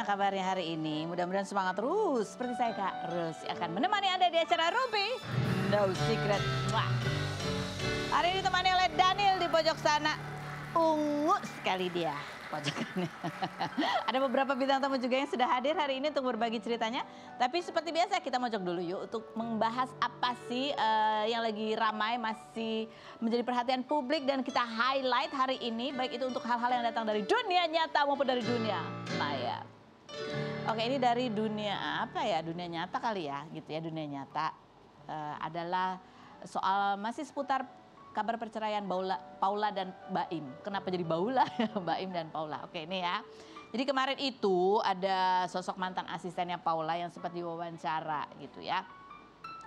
Gimana kabarnya hari ini? Mudah-mudahan semangat terus. Seperti saya Kak Ros akan menemani Anda di acara Rumpi No Secret. Wah. Hari ini ditemani oleh Daniel di pojok sana. Ungu sekali dia pojokannya. Ada beberapa bintang tamu juga yang sudah hadir hari ini untuk berbagi ceritanya. Tapi seperti biasa kita mojok dulu yuk untuk membahas apa sih yang lagi ramai masih menjadi perhatian publik dan kita highlight hari ini. Baik itu untuk hal-hal yang datang dari dunia nyata maupun dari dunia maya. Oke, ini dari dunia apa ya? Dunia nyata kali ya gitu ya. Dunia nyata adalah soal masih seputar kabar perceraian Paula dan Baim. Kenapa jadi Baula? Baim dan Paula. Oke ini ya. Jadi kemarin itu ada sosok mantan asistennya Paula yang sempat diwawancara gitu ya.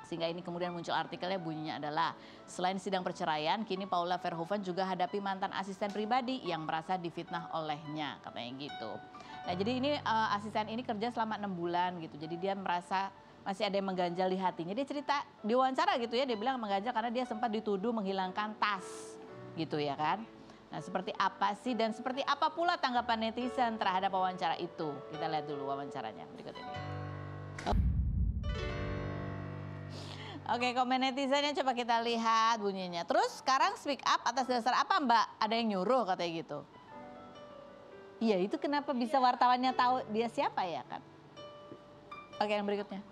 Sehingga ini kemudian muncul artikelnya bunyinya adalah selain sidang perceraian, kini Paula Verhoeven juga hadapi mantan asisten pribadi yang merasa difitnah olehnya, katanya gitu. Nah jadi ini asisten ini kerja selama 6 bulan gitu. Jadi dia merasa masih ada yang mengganjal di hatinya. Dia cerita di wawancara gitu ya, dia bilang mengganjal karena dia sempat dituduh menghilangkan tas gitu ya kan. Nah seperti apa sih dan seperti apa pula tanggapan netizen terhadap wawancara itu. Kita lihat dulu wawancaranya berikut ini. Oke, komen netizennya coba kita lihat bunyinya. Terus sekarang speak up atas dasar apa Mbak? Ada yang nyuruh katanya gitu. Iya itu kenapa bisa wartawannya tahu dia siapa ya kan. Oke yang berikutnya.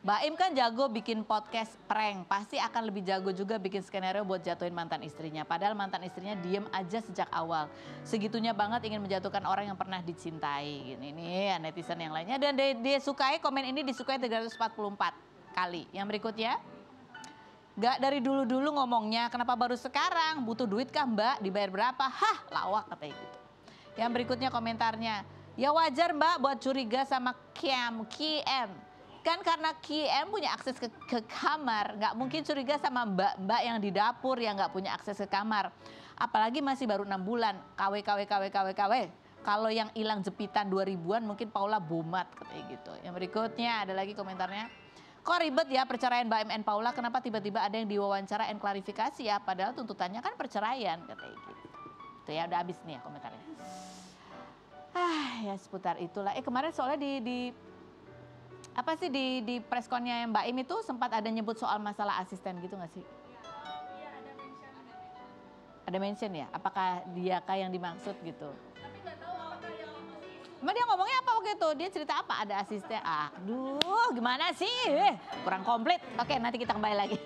Baim kan jago bikin podcast prank, pasti akan lebih jago juga bikin skenario buat jatuhin mantan istrinya. Padahal mantan istrinya diem aja sejak awal. Segitunya banget ingin menjatuhkan orang yang pernah dicintai. Ini ya netizen yang lainnya. Dan dia sukai, komen ini disukai 344 kali. Yang berikutnya, gak dari dulu-dulu ngomongnya, kenapa baru sekarang? Butuh duit kah Mbak? Dibayar berapa? Hah, lawak katanya gitu. Yang berikutnya komentarnya, ya wajar Mbak buat curiga sama Kiem. Kan karena Kiem punya akses ke kamar, nggak mungkin curiga sama mbak-mbak yang di dapur yang nggak punya akses ke kamar. Apalagi masih baru 6 bulan, KW. Kalau yang hilang jepitan 2000-an mungkin Paula bomat katanya gitu. Yang berikutnya ada lagi komentarnya. Kok ribet ya perceraian Mbak M and Paula, kenapa tiba-tiba ada yang diwawancara and klarifikasi ya, padahal tuntutannya kan perceraian katanya gitu. Tuh ya udah habis nih ya komentarnya. Ya seputar itulah. Kemarin soalnya apa sih di preskonnya yang Mbak Im itu sempat ada nyebut soal masalah asisten gitu nggak sih? Iya ada mention. Ada mention ya? Apakah dia kah yang dimaksud gitu? Tapi nggak tahu apakah yang emang dia ngomongnya apa waktu itu? Dia cerita apa? Ada asisten? Aduh gimana sih? Kurang komplit. Oke nanti kita kembali lagi.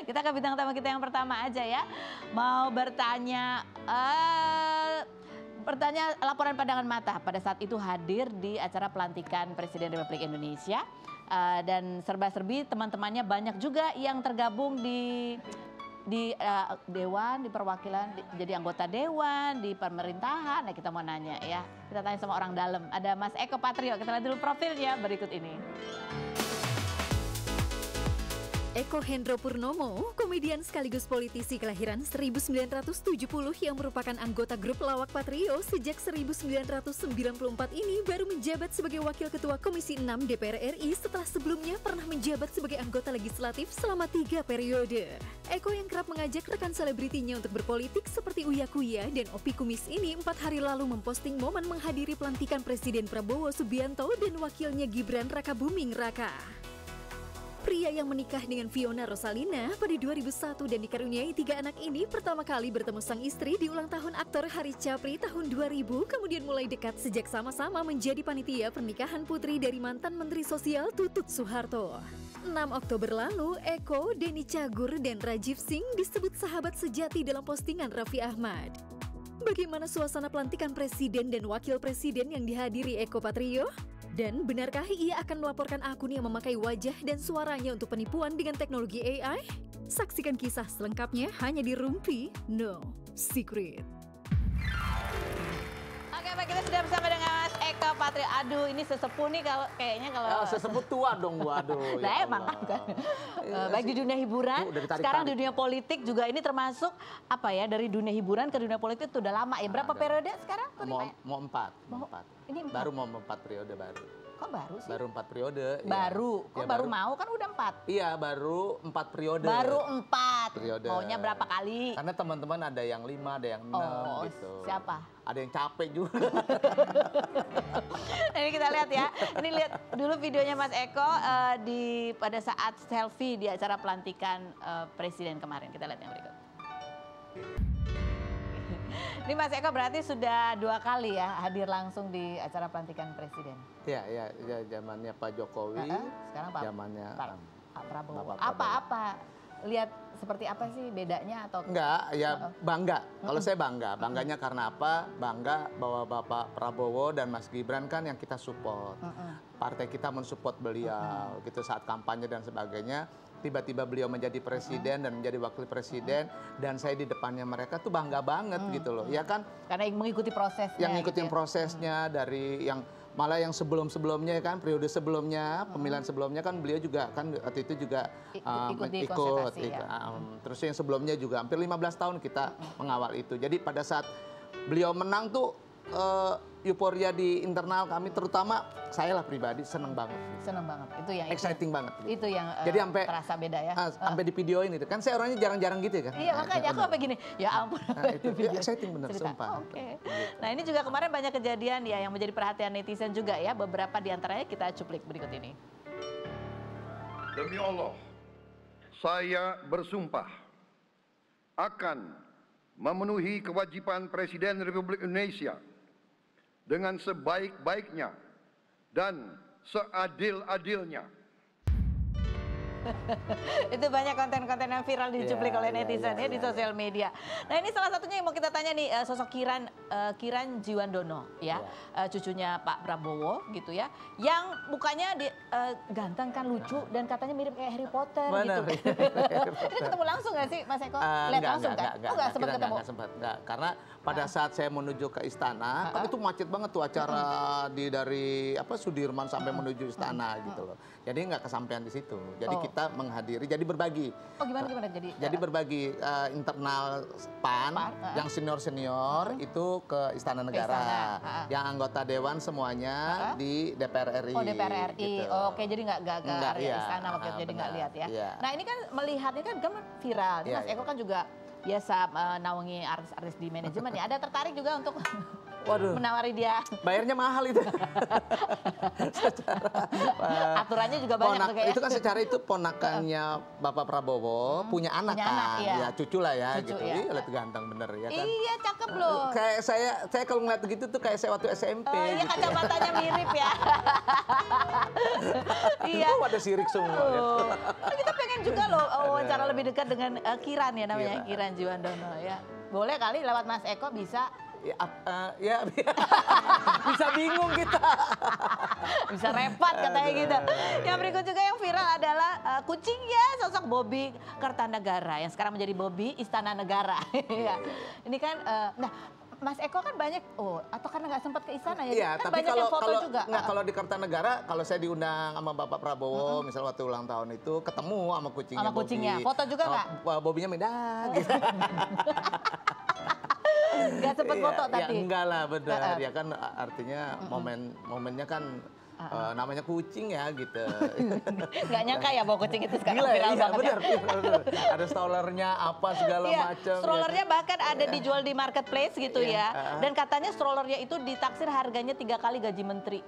Kita ke bintang tamu kita yang pertama aja ya. Mau bertanya... laporan pandangan mata pada saat itu hadir di acara pelantikan Presiden Republik Indonesia dan serba-serbi teman-temannya banyak juga yang tergabung di dewan, di perwakilan, jadi anggota dewan, di pemerintahan. Nah kita mau nanya ya, kita tanya sama orang dalam. Ada Mas Eko Patrio, kita lihat dulu profilnya berikut ini. Eko Hendro Purnomo, komedian sekaligus politisi kelahiran 1970 yang merupakan anggota grup Lawak Patrio sejak 1994 ini baru menjabat sebagai Wakil Ketua Komisi 6 DPR RI setelah sebelumnya pernah menjabat sebagai anggota legislatif selama 3 periode. Eko yang kerap mengajak rekan selebritinya untuk berpolitik seperti Uya Kuya dan Opi Kumis ini 4 hari lalu memposting momen menghadiri pelantikan Presiden Prabowo Subianto dan wakilnya Gibran Rakabuming Raka. Pria yang menikah dengan Fiona Rosalina pada 2001 dan dikaruniai 3 anak ini pertama kali bertemu sang istri di ulang tahun aktor Hari Capri tahun 2000, kemudian mulai dekat sejak sama-sama menjadi panitia pernikahan putri dari mantan Menteri Sosial Tutut Soeharto. 6 Oktober lalu, Eko, Denny Cagur, dan Rajiv Singh disebut sahabat sejati dalam postingan Raffi Ahmad. Bagaimana suasana pelantikan Presiden dan Wakil Presiden yang dihadiri Eko Patrio? Dan benarkah ia akan melaporkan akun yang memakai wajah dan suaranya untuk penipuan dengan teknologi AI? Saksikan kisah selengkapnya hanya di Rumpi No Secret. Oke baik, kita sudah bersama dengan Mas Eko Patrio. Aduh ini sesepuh nih kayaknya kalau sesepuh tua dong waduh. Nah emang kan. Baik di dunia hiburan, sekarang di dunia politik juga ini termasuk apa ya, dari dunia hiburan ke dunia politik itu udah lama ya. Berapa periode sekarang? Mau 4. Ini 4. Baru mau 4 periode baru. Kok baru sih? Baru 4 periode. Baru, ya. kok Ya, baru mau kan udah 4. Iya, baru 4 periode. Baru 4. Periode. Maunya berapa kali? Karena teman-teman ada yang 5, ada yang 6 Oh, gitu. siapa? Ada yang capek juga. Nah, ini kita lihat ya. Ini lihat dulu videonya Mas Eko pada saat selfie di acara pelantikan presiden kemarin. Kita lihat yang berikut. Ini Mas Eko berarti sudah 2 kali ya hadir langsung di acara pelantikan presiden. Iya, ya, zamannya Pak Jokowi, sekarang Pak zamannya Pak Prabowo. Bapak Prabowo. Apa-apa? Lihat seperti apa sih bedanya atau enggak, ya bangga. Kalau saya bangga, bangganya karena apa? Bangga bahwa Bapak Prabowo dan Mas Gibran kan yang kita support. Partai kita mensupport beliau gitu saat kampanye dan sebagainya. Tiba-tiba beliau menjadi presiden dan menjadi wakil presiden dan saya di depannya mereka tuh bangga banget gitu loh. Ya kan? karena yang mengikuti prosesnya. Yang ngikutin gitu ya? prosesnya dari yang malah yang sebelum-sebelumnya kan periode sebelumnya pemilihan sebelumnya kan beliau juga kan waktu itu juga ikut di konsultasi, ya. Terus yang sebelumnya juga hampir 15 tahun kita mengawal itu. Jadi pada saat beliau menang tuh euforia di internal kami terutama saya lah pribadi seneng banget. Seneng banget. Itu yang Exciting banget. Gitu. Itu yang Jadi sampai terasa beda ya. Sampai di videoin itu kan saya orangnya jarang-jarang gitu ya kan. Iya makanya aku sampai gini, ya ampun. Itu exciting bener, Cerita. sumpah. Oke. Nah ini juga kemarin banyak kejadian ya yang menjadi perhatian netizen juga ya. Beberapa diantaranya kita cuplik berikut ini. Demi Allah, saya bersumpah akan memenuhi kewajiban Presiden Republik Indonesia dengan sebaik-baiknya dan seadil-adilnya. Itu banyak konten-konten yang viral dicuplik oleh netizen ya di iya. sosial media. Nah ini salah satunya yang mau kita tanya nih sosok Kiran Jiwandono ya, cucunya Pak Prabowo gitu ya, yang mukanya ganteng kan lucu dan katanya mirip kayak Harry Potter Benar, gitu. Ini ketemu langsung nggak sih Mas Eko? Lihat langsung kan? Nggak sempat ketemu. Nggak sempat, nggak. Karena pada saat saya menuju ke istana, kan itu macet banget tuh acara dari Sudirman sampai menuju istana gitu loh. Jadi nggak kesampaian di situ. Jadi kita menghadiri, jadi berbagi. Oh gimana jadi? Jadi berbagi internal PAN yang senior itu ke Istana Negara, yang anggota dewan semuanya di DPR RI. Oh DPR RI, gitu. Oke jadi nggak area iya. istana waktu itu jadi nggak lihat ya. Iya. Nah ini kan melihatnya kan viral, Iya, Mas Eko kan juga biasa naungi artis-artis di manajemen ya. Ada tertarik juga untuk menawari dia? Bayarnya mahal itu. Aturannya juga banyak tuh kayak. Itu kan secara itu ponakannya Bapak Prabowo punya anak kan, iya. ya cucu lah ya Cucu, gitu. ya. Ih, lihat ganteng bener ya kan. Iya cakep loh. Kayak saya kalau ngeliat begitu tuh kayak saya waktu SMP. Iya gitu. kacamatanya mirip ya. Iya. Itu ada sirik semua. Gitu. Kita pengen juga loh wawancara lebih dekat dengan Kiran ya namanya, Kiran Jiwandono ya. Boleh kali lewat Mas Eko bisa. Ya, bisa bingung kita. Bisa repot katanya gitu. Yang berikut juga yang viral adalah kucingnya sosok Bobi Kertanegara yang sekarang menjadi Bobi Istana Negara. Ini kan, nah Mas Eko kan banyak, atau karena nggak sempat ke istana ya? Iya, kan tapi banyak yang foto juga. Kalau di Kertanegara, kalau saya diundang sama Bapak Prabowo, misal waktu ulang tahun itu ketemu sama kucingnya. Sama kucingnya, Bobi. foto juga nggak? Bobinya medan gitu. Gak sempet foto Ya tadi? enggak lah benar, ya kan artinya momennya kan namanya kucing ya gitu. Gak nyangka ya bawa kucing itu sekarang Gila ya, viral iya banget ya. benar. Ada strollernya apa segala macam. Strollernya bahkan ada dijual di marketplace gitu ya. Dan katanya strollernya itu ditaksir harganya 3 kali gaji menteri.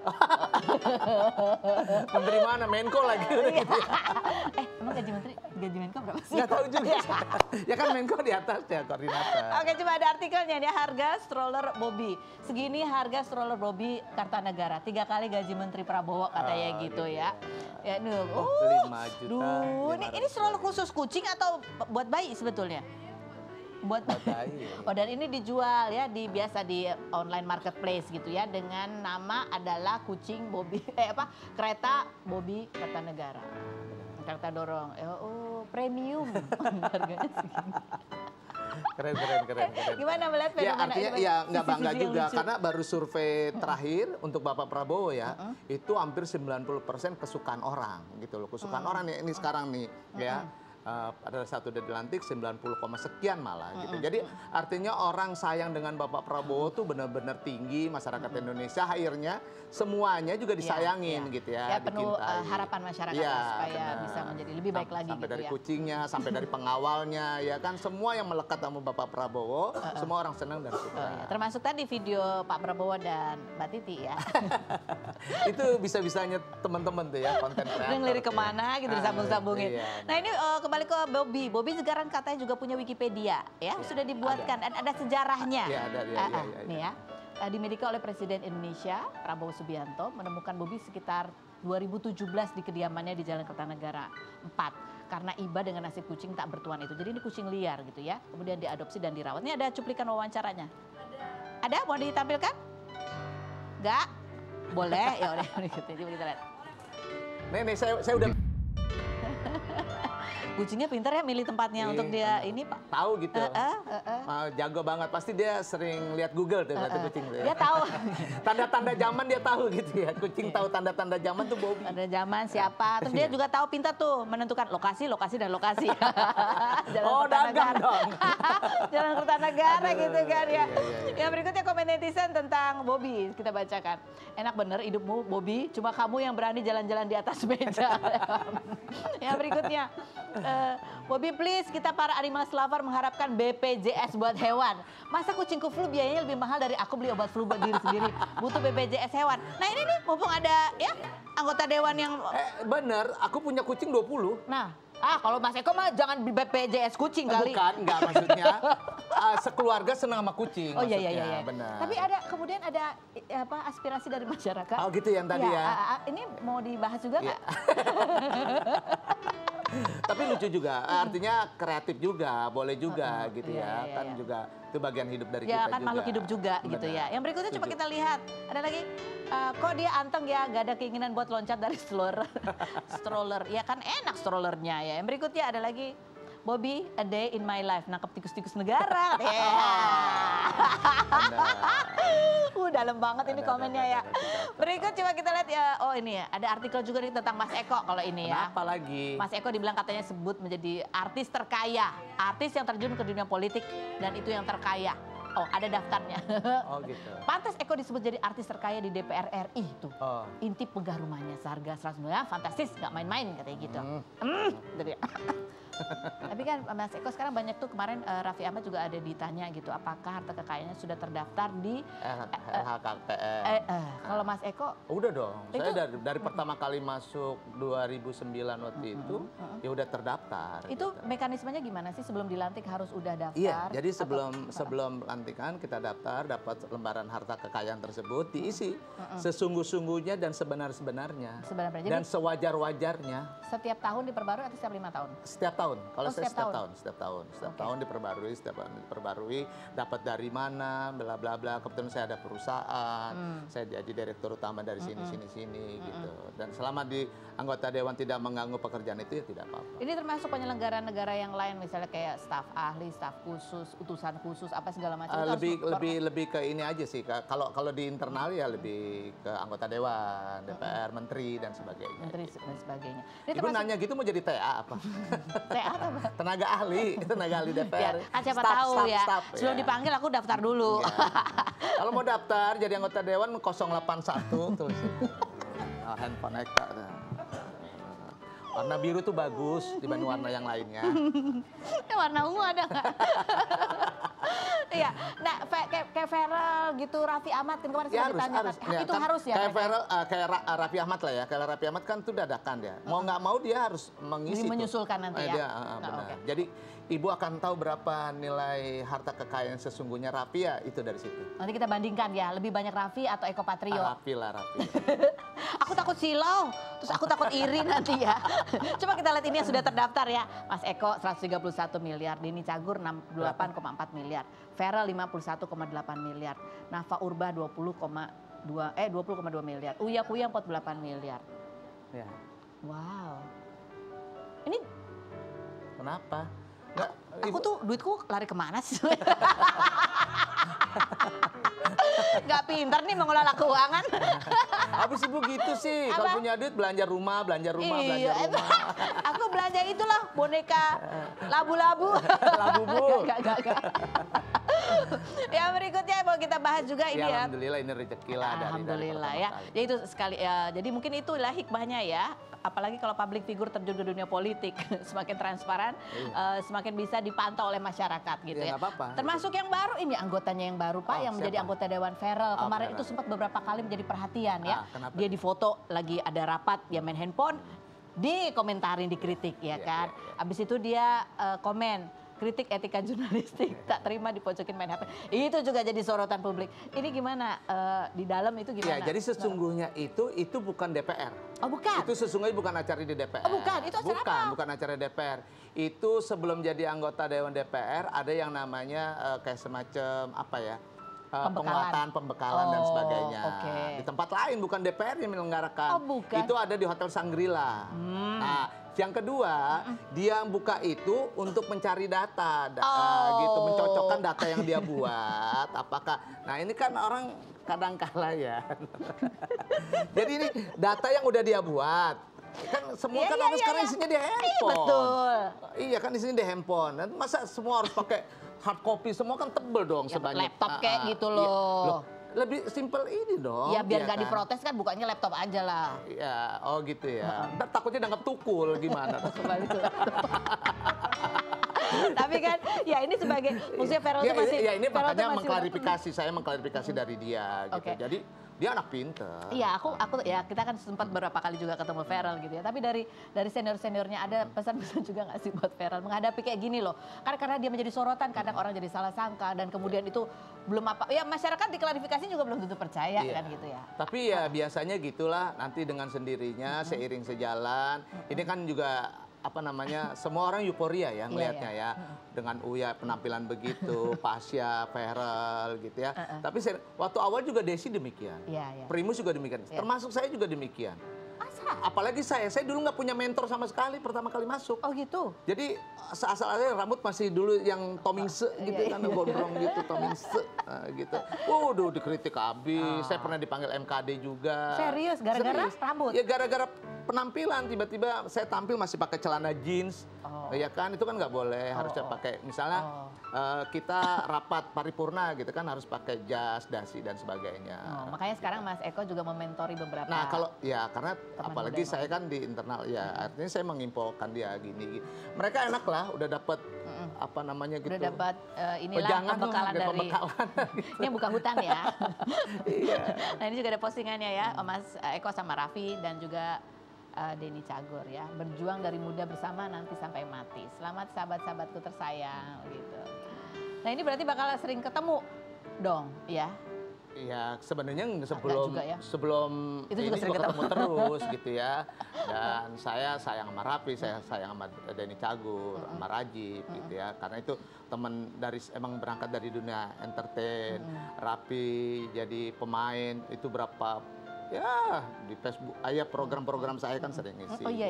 Menteri mana? Menko lagi. Emang gaji menteri? Gaji Menko berapa sih? Nggak tahu juga. Ya kan Menko di atas ya koordinator. Oke, coba ada artikelnya nih, harga stroller Bobi. Segini harga stroller Bobi Kartanegara. 3 kali gaji Menteri Prabowo katanya gitu ya. Ya, 5 juta. Ini stroller khusus kucing atau buat bayi sebetulnya? Buat bayi. Oh, dan ini dijual ya biasa di online marketplace gitu ya dengan nama adalah kucing Bobi kereta Bobi Kartanegara. Kereta dorong. Premium. Harganya segini. Keren. Gimana melihat fenomena ya artinya itu? ya nggak bangga Sisi-sisi yang juga lucu. karena baru survei terakhir untuk Bapak Prabowo ya itu hampir 90% kesukaan orang gitu loh, kesukaan orang nih ini sekarang nih ya pada saat udah dilantik 90, sekian malah gitu. Jadi artinya orang sayang dengan Bapak Prabowo tuh benar-benar tinggi, masyarakat Indonesia akhirnya semuanya juga disayangin gitu ya. Ya penuh dicintai. harapan masyarakat Iya, supaya benar. bisa menjadi lebih baik lagi Sampai gitu dari ya. kucingnya, sampai dari pengawalnya, ya kan semua yang melekat sama Bapak Prabowo, semua orang senang dan suka. Oh, ya. Termasuk tadi video Pak Prabowo dan Mbak Titi ya. Itu bisa-bisanya teman-teman tuh ya, konten kreator. Dia ngelirik tuh ya. kemana gitu disambung-sambungin. Iya. Nah ini kembali ke Bobby. Bobby sekarang katanya juga punya Wikipedia ya, sudah dibuatkan dan ada sejarahnya. Iya, ada, iya, iya, iya. Nih ya, dimiliki oleh Presiden Indonesia Prabowo Subianto, menemukan Bobby sekitar 2017 di kediamannya di Jalan Kertanegara 4 karena iba dengan nasib kucing tak bertuan itu. Jadi ini kucing liar gitu ya. Kemudian diadopsi dan dirawat. Ini ada cuplikan wawancaranya. Ada mau ditampilkan? Enggak? Boleh? Ya udah coba kita lihat. Nih saya udah Kucingnya pintar ya milih tempatnya Iya, untuk dia ini Pak. tahu gitu. Jago banget. Pasti dia sering lihat Google tuh berarti kucing tuh ya. Dia tahu. Tanda-tanda zaman dia tahu gitu ya. Kucing tahu tanda-tanda zaman tuh Bobby. Ada zaman siapa. Terus dia juga tahu pintar tuh menentukan lokasi, dan lokasi. Oh, dagang dong. Jalan Kertanegara Aduh, gitu kan ya. iya. Yang berikutnya komen netizen tentang Bobby. Kita bacakan. Enak bener hidupmu Bobby, cuma kamu yang berani jalan-jalan di atas meja. Yang berikutnya. Bobby please, kita para animal lover mengharapkan BPJS buat hewan. Masa kucingku flu biayanya lebih mahal dari aku beli obat flu buat diri sendiri. Butuh BPJS hewan. Nah ini nih mumpung ada ya anggota dewan yang... Bener, aku punya kucing 20. Nah, kalau Mas Eko mah jangan BPJS kucing kali. Bukan, enggak maksudnya. Sekeluarga senang sama kucing. Oh iya, maksudnya, benar. Tapi kemudian ada aspirasi dari masyarakat. Oh gitu yang tadi ya. Ini mau dibahas juga nggak? Tapi lucu juga, artinya kreatif juga, boleh juga gitu ya. Iya, Kan iya. juga itu bagian hidup dari Ya kita kan juga. makhluk hidup juga gitu Benar. ya. Yang berikutnya coba Setuju. kita lihat. Ada lagi, kok dia anteng ya, gak ada keinginan buat loncat dari stroller. Ya kan enak strollernya ya. Yang berikutnya ada lagi, Bobby, a day in my life, nangkep tikus-tikus negara. Dalam banget ini komennya ya. Berikut coba kita lihat ya. Oh ini ya, ada artikel juga nih tentang Mas Eko kalau ini ya. Kenapa lagi? Mas Eko dibilang katanya sebut menjadi artis terkaya. Artis yang terjun ke dunia politik dan itu yang terkaya. Oh ada daftarnya. Oh gitu. Pantas Eko disebut jadi artis terkaya di DPR RI tuh. Oh. Intip megah rumahnya seharga 100 miliar, fantastis, gak main-main katanya gitu. Gitu dia. Tapi kan Mas Eko sekarang banyak tuh kemarin Raffi Ahmad juga ada ditanya gitu, apakah harta kekayaannya sudah terdaftar di LHKPN. kalau Mas Eko Udah dong. Itu- Saya dari pertama kali masuk 2009 waktu itu ya udah terdaftar. itu gitu. mekanismenya gimana sih sebelum dilantik harus udah daftar? Iya, jadi Atau- sebelum pelantikan kita daftar, dapat lembaran harta kekayaan tersebut diisi sesungguh-sungguhnya dan sebenar-benarnya Sebenarnya. Jadi dan sewajar-wajarnya. setiap tahun diperbarui atau setiap 5 tahun? Setiap tahun, kalau Oh, saya setiap setiap tahun Oke. tahun diperbarui, dapat dari mana, bla bla bla. Kebetulan saya ada perusahaan, saya jadi direktur utama dari sini gitu. Dan selama di anggota dewan tidak mengganggu pekerjaan itu ya tidak apa-apa. Ini termasuk penyelenggara negara yang lain misalnya kayak staf ahli, staf khusus, utusan khusus apa segala macam. Itu harus Lebih ke ini aja sih. Kalau di internal ya lebih ke anggota dewan, DPR, menteri dan sebagainya. menteri dan sebagainya. Ini Ibu nanya gitu mau jadi TA apa? TA apa? tenaga ahli Ya, DPR. kan siapa Staff, tahu staff, ya. staff, Sebelum ya. dipanggil aku daftar dulu. Iya. Kalau mau daftar jadi anggota dewan 081 tulis. Handphone Eka. Warna biru tuh bagus dibanding warna yang lainnya. Warna ungu ada nggak? Iya, nah kayak Feral gitu, Raffi Ahmad kan kemarin Ya sempat ditanya kan. Itu kan, harus ya? Kayak mereka? Feral, kayak Raffi Ahmad lah ya. Kalau Raffi Ahmad kan tuh dadakan dia. Mau nggak mau dia harus mengisi. Jadi tuh. menyusulkan nanti ya? Dia, Nah, benar. oke. Jadi ibu akan tahu berapa nilai harta kekayaan sesungguhnya Raffi ya itu dari situ. Nanti kita bandingkan ya, lebih banyak Raffi atau Eko Patrio? Raffi lah Raffi. Aku takut silau, terus aku takut iri nanti ya. Coba kita lihat ini yang sudah terdaftar ya. Mas Eko 131 miliar, Denny Cagur 68,4 miliar, Feral 51,8 miliar, Nafa Urbah 20,2 miliar, Uya Kuya 48 miliar. Ya. Wow. Ini Kenapa? Nggak, aku tuh duitku lari kemana sih? Nggak pinter nih mengelola keuangan. Habis ibu gitu sih, kalau punya duit belanja rumah, belanja rumah. Aku belanja itulah boneka labu-labu. Labu bu. Gak. Yang berikutnya mau kita bahas juga ini ya. Alhamdulillah ini rezeki lah dari Alhamdulillah pertama ya. kali. Ya itu sekali ya. Jadi mungkin itulah hikmahnya ya. Apalagi kalau public figure terjun ke dunia politik, semakin transparan, semakin bisa dipantau oleh masyarakat gitu Ya, ya. nggak apa-apa. Termasuk yang baru ini anggotanya yang baru Pak, Oh, yang menjadi siapa? anggota Dewan Feral. Oh, Kemarin Feral. itu sempat beberapa kali menjadi perhatian ya. Kenapa? Dia difoto lagi ada rapat, dia main handphone, dikomentarin, dikritik ya kan. Abis itu dia komen. Kritik etika jurnalistik, tak terima dipojokin main HP. Itu juga jadi sorotan publik. Ini gimana, di dalam itu gimana? Ya, jadi sesungguhnya itu bukan DPR. Oh bukan? Itu sesungguhnya bukan acara di DPR. Oh, bukan. Itu acara apa? Bukan acara DPR. Itu sebelum jadi anggota Dewan DPR ada yang namanya kayak semacam apa ya? Pembekalan dan sebagainya. Oke. Di tempat lain bukan DPR yang menyelenggarakan. Oh, bukan. Itu ada di Hotel Sangrila. Nah, yang kedua, dia buka itu untuk mencari data, gitu, mencocokkan data yang dia buat. Apakah, nah ini kan orang kadang kala ya. Jadi ini data yang udah dia buat. Kan semua kan orang sekarang isinya di handphone. Betul. Iya kan isinya di handphone. Dan masa semua harus pakai hard copy, semua kan tebel dong Ya, sebanyak. laptop kayak gitu Iya. loh. Lebih simpel ini dong. Ya biar iya nggak kan? diprotes kan bukanya laptop aja lah. Ya, oh gitu ya. Ntar takutnya dianggap tukul gimana? Kembali ke laptop. Tapi kan ya ini sebagai maksudnya Feral itu masih ya ini Feral tuh makanya masih- mengklarifikasi, saya mengklarifikasi dari dia gitu. Oke. Jadi dia anak pinter. Iya, aku ya kita kan sempat beberapa kali juga ketemu Feral gitu ya. Tapi dari senior-seniornya ada pesan-pesan juga nggak sih buat Feral menghadapi kayak gini loh. Karena dia menjadi sorotan, kadang orang jadi salah sangka dan kemudian itu belum apa. Ya masyarakat diklarifikasi juga belum tentu percaya Iya. kan gitu ya. Tapi ya biasanya gitulah nanti dengan sendirinya seiring sejalan. Ini kan juga apa namanya semua orang euforia ya ngelihatnya ya dengan Uya penampilan begitu, Pasya, Feral gitu ya. Tapi waktu awal juga Desi demikian, Iya, iya. Primus juga demikian, termasuk saya juga demikian. Apalagi saya dulu nggak punya mentor sama sekali pertama kali masuk. Oh gitu. Jadi asal-asalnya rambut masih dulu yang Tomingse gitu kan, gondrong gitu, Tomingse gitu. Waduh dikritik habis, saya pernah dipanggil MKD juga. Serius? Gara-gara rambut? Ya gara-gara penampilan, tiba-tiba saya tampil masih pakai celana jeans. Ya kan, itu kan nggak boleh, harusnya pakai, misalnya kita rapat paripurna gitu kan harus pakai jas, dasi dan sebagainya. Makanya sekarang Mas Eko juga mementori beberapa. Nah kalau ya karena teman apalagi muda saya kan di internal ya artinya saya menginfokan dia gini. Mereka enak lah udah dapat apa namanya gitu. Udah dapat inilah Pejangan lah, pembekalan ada dari pembekalan. ini bukan hutan ya. Iya. Nah ini juga ada postingannya ya, Mas Eko sama Raffi dan juga Denny Cagor ya. Berjuang dari muda bersama nanti sampai mati. Selamat sahabat-sahabatku tersayang gitu. Nah ini berarti bakal sering ketemu dong ya. Iya, sebenarnya juga ya. sebelum Itu juga ini sering ketemu terus gitu ya. Dan saya sayang sama Raffi, saya sayang sama Denny Cagur, sama Rajib gitu ya. Karena itu teman dari emang berangkat dari dunia entertain. Raffi jadi pemain itu berapa ya di Facebook, program-program saya kan sering ngisi. Oh iya.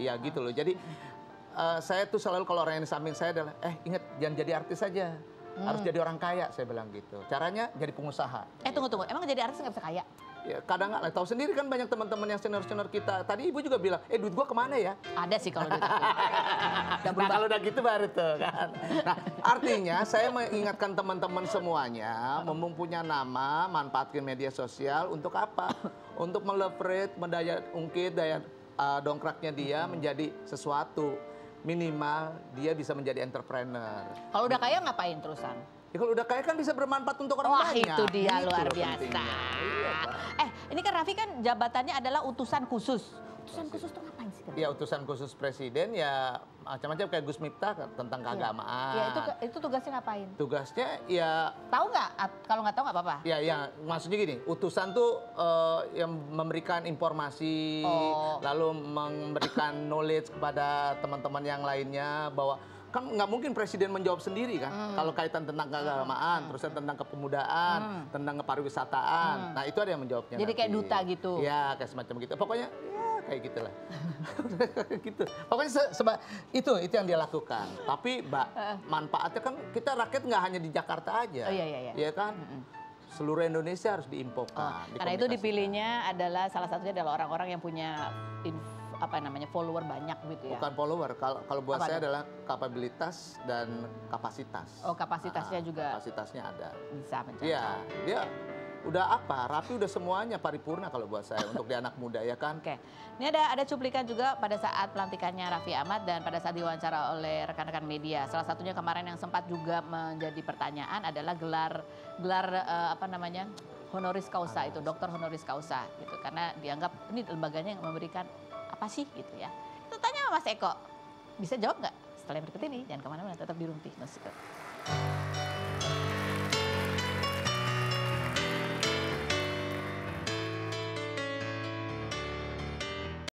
Iya gitu loh. Jadi saya tuh selalu kalau orang yang di samping saya adalah ingat jangan jadi artis saja. Harus jadi orang kaya, saya bilang gitu. Caranya jadi pengusaha. Tunggu. Emang jadi artis nggak bisa kaya? Ya, kadang nggak tahu sendiri kan banyak teman-teman yang senior-senior kita. Tadi ibu juga bilang, duit gua kemana ya? Ada sih kalau gitu. Nah, kalau udah gitu baru tuh kan. Nah, artinya saya mengingatkan teman-teman semuanya, mempunyai nama, manfaatkan media sosial untuk apa? Untuk meleverage, mendaya ungkit, daya dongkraknya dia menjadi sesuatu. Minimal dia bisa menjadi entrepreneur. Kalau udah kaya ngapain terusan? Ya, kalau udah kaya kan bisa bermanfaat untuk orang Wah banyak. itu dia Gitu luar loh biasa. pentingnya. Iya, Pak. Ini kan Raffi kan jabatannya adalah utusan khusus. Utusan khusus tuh ngapain sih? Ya utusan khusus presiden ya macam-macam kayak Gus Miftah tentang keagamaan. Ya itu tugasnya ngapain? Tugasnya ya Tahu nggak? Kalau nggak tahu nggak apa-apa. ya maksudnya gini, utusan tuh yang memberikan informasi, lalu memberikan knowledge kepada teman-teman yang lainnya bahwa kan nggak mungkin presiden menjawab sendiri kan kalau kaitan tentang keagamaan, terus tentang kepemudaan, tentang kepariwisataan. Nah itu ada yang menjawabnya. Jadi kayak nanti. duta gitu. Ya kayak semacam gitu. Pokoknya ya kayak gitulah. Gitu. Pokoknya itu yang dia lakukan. Tapi manfaatnya kan kita rakyat nggak hanya di Jakarta aja. Oh, iya. Ya kan? seluruh Indonesia harus diinfokan. Karena itu dipilihnya adalah salah satunya adalah orang-orang yang punya follower banyak gitu ya. Bukan follower, kalau buat Apa saya tuh? adalah kapabilitas dan kapasitas. Oh, kapasitasnya juga Kapasitasnya ada. bisa mencapai. Iya, dia udah rapi udah semuanya paripurna kalau buat saya untuk di anak muda ya kan. Oke, ini ada cuplikan juga pada saat pelantikannya Raffi Ahmad dan pada saat diwawancara oleh rekan-rekan media. Salah satunya kemarin yang sempat juga menjadi pertanyaan adalah gelar honoris causa itu, dokter honoris causa gitu. Karena dianggap ini lembaganya yang memberikan apa sih gitu ya. Itu tanya sama Mas Eko, bisa jawab nggak? Setelah yang berikut ini, jangan kemana-mana, tetap di Rumpi No Secret.